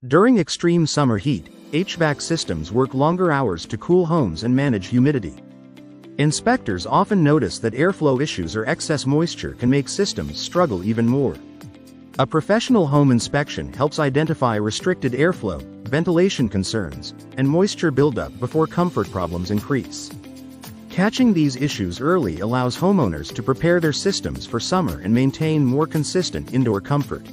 During extreme summer heat, HVAC systems work longer hours to cool homes and manage humidity. Inspectors often notice that airflow issues or excess moisture can make systems struggle even more. A professional home inspection helps identify restricted airflow, ventilation concerns, and moisture buildup before comfort problems increase. Catching these issues early allows homeowners to prepare their systems for summer and maintain more consistent indoor comfort.